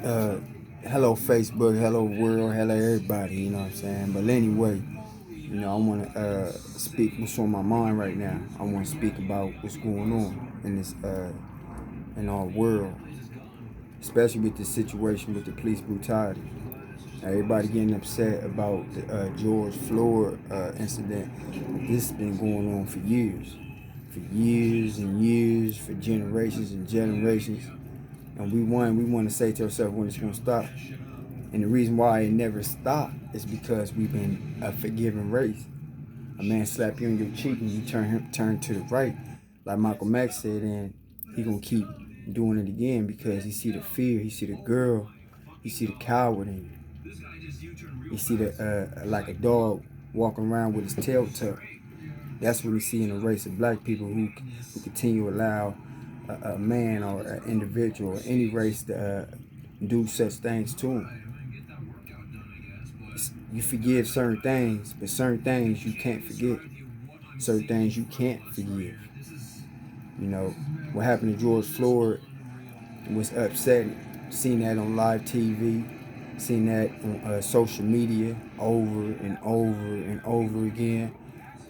uh, hello Facebook, hello world, hello everybody, you know what I'm saying? But anyway, I want to speak what's on my mind right now. I want to speak about what's going on in this in our world, especially with the situation with the police brutality. Everybody getting upset about the George Floyd incident. This has been going on for years and years, for generations and generations. And we want to say to ourselves when it's going to stop. And the reason why it never stopped is because we've been a forgiving race. A man slap you on your cheek and you turn to the right, like Michael Mack said, and he gonna keep doing it again because he see the fear, he see the girl, he see the coward in you. He see the like a dog walking around with his tail tucked. That's what we see in a race of black people who continue to allow a man or an individual or any race to do such things to him. You forgive certain things, but certain things you can't forget. Certain things you can't forgive. You know, what happened to George Floyd was upsetting. Seeing that on live TV, seeing that on social media over and over and over again.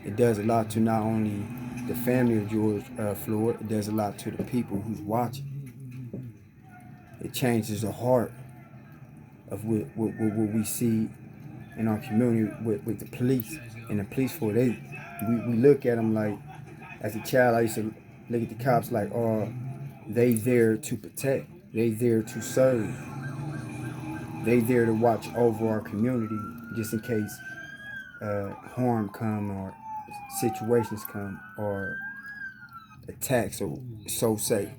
It does a lot to not only the family of George Floyd, it does a lot to the people who's watching. It changes the heart of what we see in our community with the police and the police force. We look at them like, as a child, I used to look at the cops like, oh, they there to protect, they there to serve, they there to watch over our community just in case harm come or situations come or attacks or so say.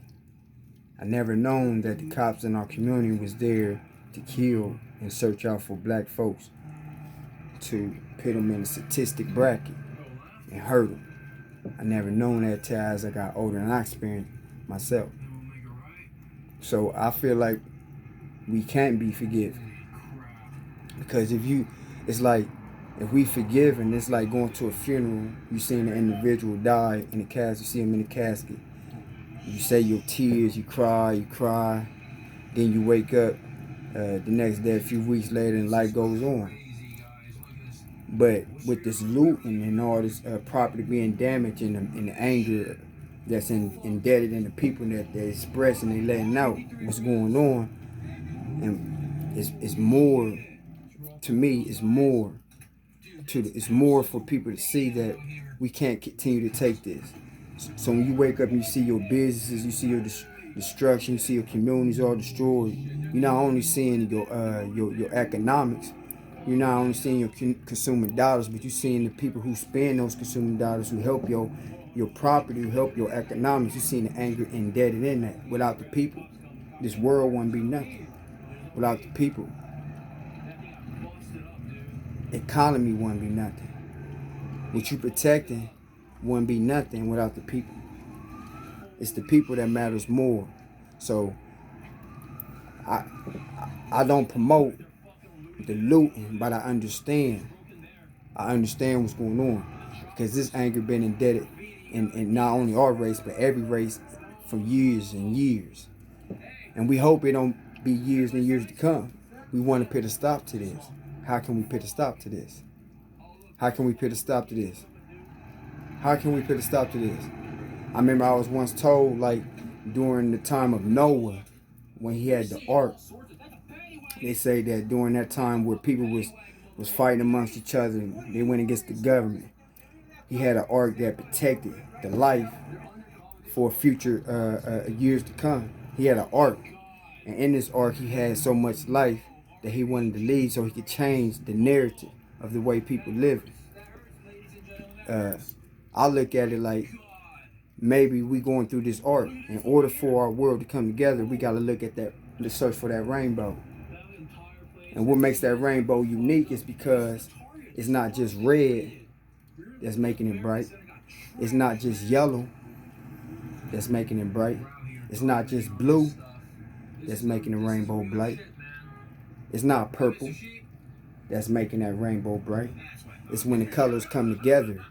I never known that the cops in our community was there to kill and search out for black folks, to put them in a statistic bracket and hurt them. I never known that till as I got older and I experienced myself. So I feel like we can't be forgiven because it's like if we forgive and it's like going to a funeral, you seeing the individual die in the casket, you see him in the casket, you say your tears, you cry, then you wake up the next day, a few weeks later, and life goes on. But with this looting and all this property being damaged and the anger that's indebted in the people that they express and they letting out what's going on, and it's more to me. It's more for people to see that we can't continue to take this. So when you wake up and you see your businesses, you see your destruction, you see your communities all destroyed, you're not only seeing your economics, you're not only seeing your consumer dollars, but you're seeing the people who spend those consumer dollars, who help your property, who help your economics. You're seeing the anger embedded in that. Without the people, this world wouldn't be nothing. Without the people, economy wouldn't be nothing. What you protecting wouldn't be nothing without the people. It's the people that matters more. So I I don't promote the looting, but I understand. I understand what's going on because this anger been indebted in not only our race but every race for years and years, and we hope it don't be years and years to come. We want to put a stop to this. How can we put a stop to this? How can we put a stop to this? How can we put a stop to this? I remember I was once told, like, during the time of Noah, when he had the ark, they say that during that time where people was fighting amongst each other, they went against the government. He had an ark that protected the life for future years to come. He had an ark, and in this ark, he had so much life that he wanted to leave so he could change the narrative of the way people live. Uh, I look at it like maybe we going through this arc. In order for our world to come together, we got to look at that, to search for that rainbow. And what makes that rainbow unique is because it's not just red that's making it bright. It's not just yellow that's making it bright. It's not just blue that's making the rainbow bright. It's not purple that's making that rainbow bright. It's when the colors come together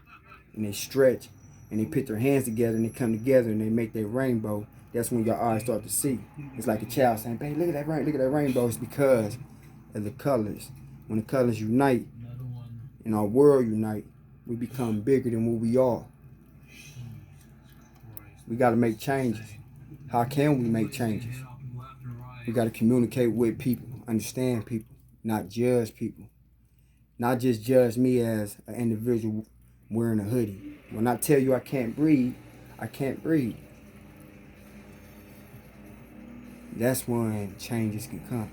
and they stretch and they put their hands together and they come together and they make that rainbow. That's when your eyes start to see. It's like a child saying, babe, look at that rain, look at that rainbow. It's because of the colors. When the colors unite and our world unite, we become bigger than what we are. We got to make changes. How can we make changes? We got to communicate with people, understand people, not judge people. Not just judge me as an individual wearing a hoodie. When I tell you I can't breathe, I can't breathe. That's when changes can come.